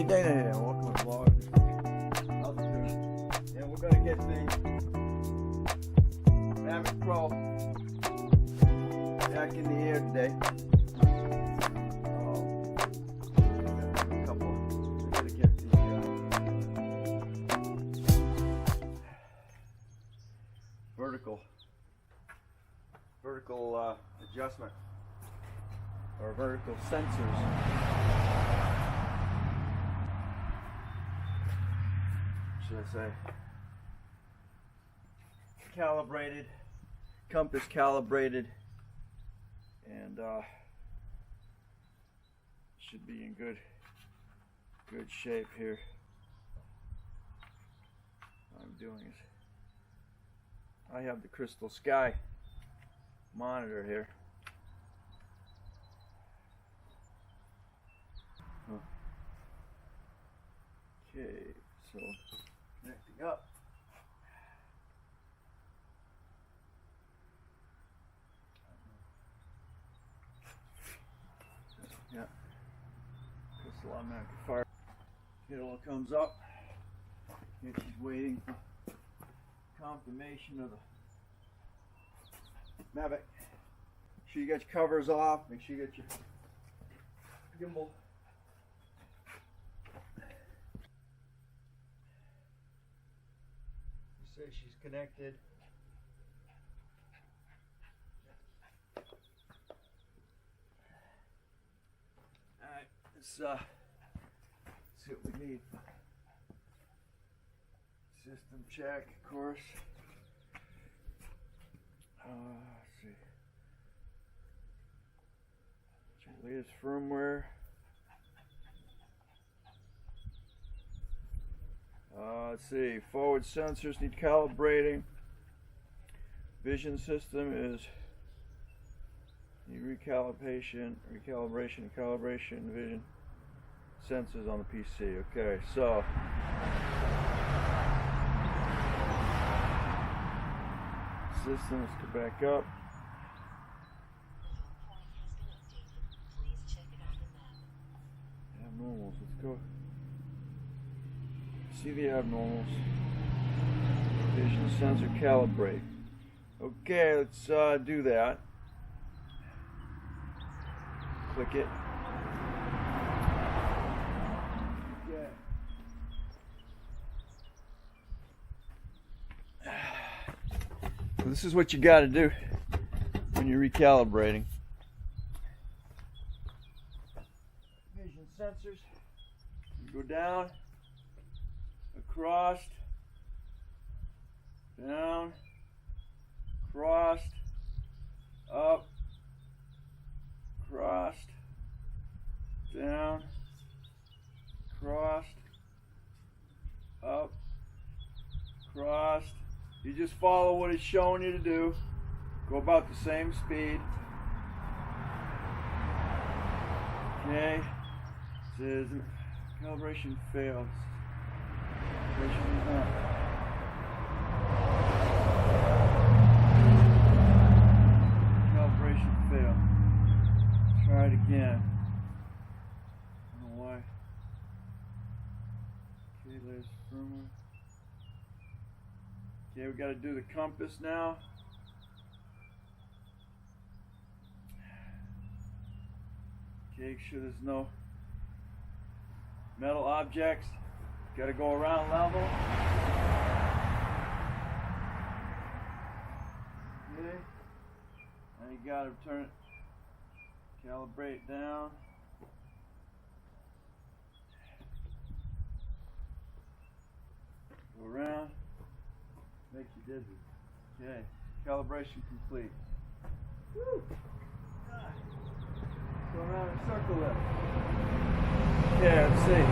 Hey, Dana here. Welcome to the vlog. Altitude. And we're going to get the Mavic Pro back in the air today. We're going to get the vertical adjustment, or vertical sensors. Should I say calibrated, compass calibrated, and should be in good shape here. What I'm doing is I have the Crystal Sky monitor here. Okay, so connecting up. Yeah, Crystal automatic fire. It all comes up. And she's waiting for confirmation of the Mavic. Make sure you get your covers off. Make sure you get your gimbal. Say she's connected. Alright, let's see what we need. System check, of course. Let's see. Latest firmware. Let's see, forward sensors need calibrating. Vision system is recalibration, and calibration, vision sensors on the PC. Okay, so system, let's go back up. Abnormals, let's go. See the abnormals. Vision sensor calibrate. Okay, let's do that. Click it. Okay. So this is what you got to do when you're recalibrating. Vision sensors. You go down. Crossed, down, crossed, up, crossed, down, crossed, up, crossed. You just follow what it's showing you to do. Go about the same speed. Okay. It says calibration fails. Calibration failed. Try it again. I don't know why. Okay, latest firmware. Okay, we got to do the compass now. Okay, make sure there's no metal objects. Got to go around level. Okay. Now you got to turn it, calibrate down. Go around. Makes you dizzy. Okay. Calibration complete. Woo! Go around and circle it. Okay, let's see.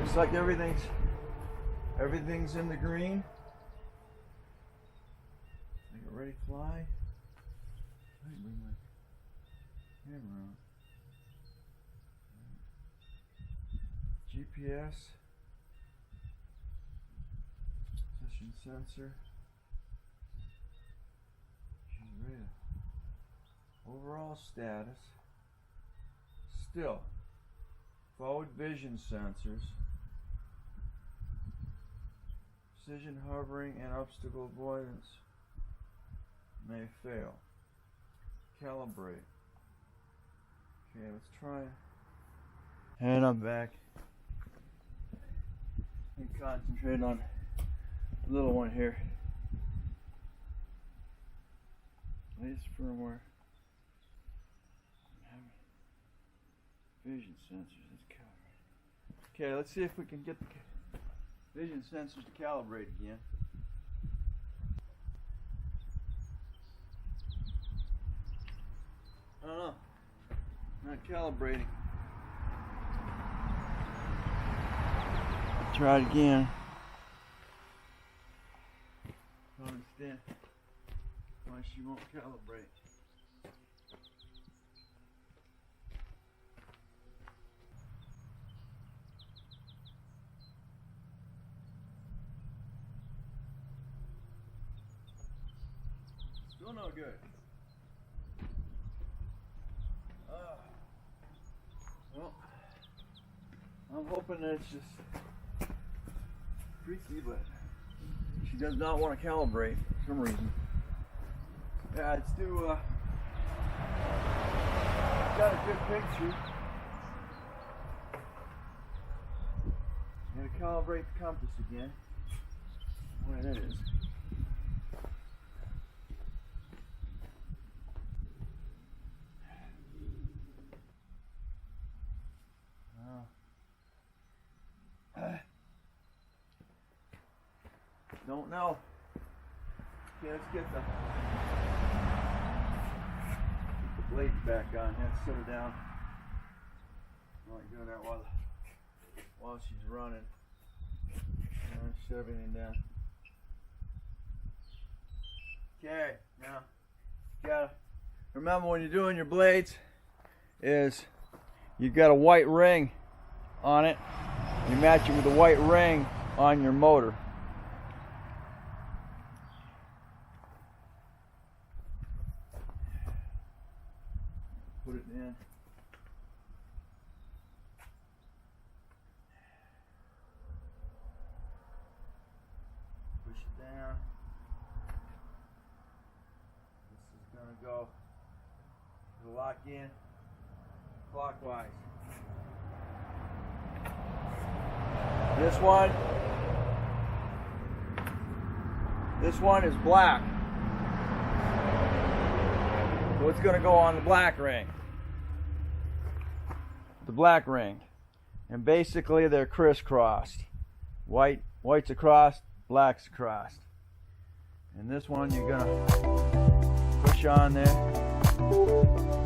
Looks like everything's in the green. I think we're ready to fly. I can bring my camera on. GPS. Position sensor. She's ready. Overall status. Still Forward vision sensors. Precision hovering and obstacle avoidance may fail. Calibrate. Okay, let's try it. And I'm back. And concentrate on the little one here. Latest firmware. Vision sensors. Let's calibrate. Okay, let's see if we can get the vision sensors to calibrate again. I don't know. Not calibrating. Try it again. I don't understand why she won't calibrate. Still no good. Well, I'm hoping that it's just freaky, but she does not want to calibrate for some reason. Yeah, it's got a good picture. I'm going to calibrate the compass again. Where that is. Don't know. Okay, let's get the blades back on. Let's set her down. I like doing that while she's running. Shut everything down. Okay, now you gotta remember when you're doing your blades is you've got a white ring on it. You match it with a white ring on your motor. Put it in. Push it down. This is going to go to lock in clockwise. This one is black. So it's going to go on the black ring. The black ring. And basically they're crisscrossed. White's across, black's across. And this one you're going to push on there.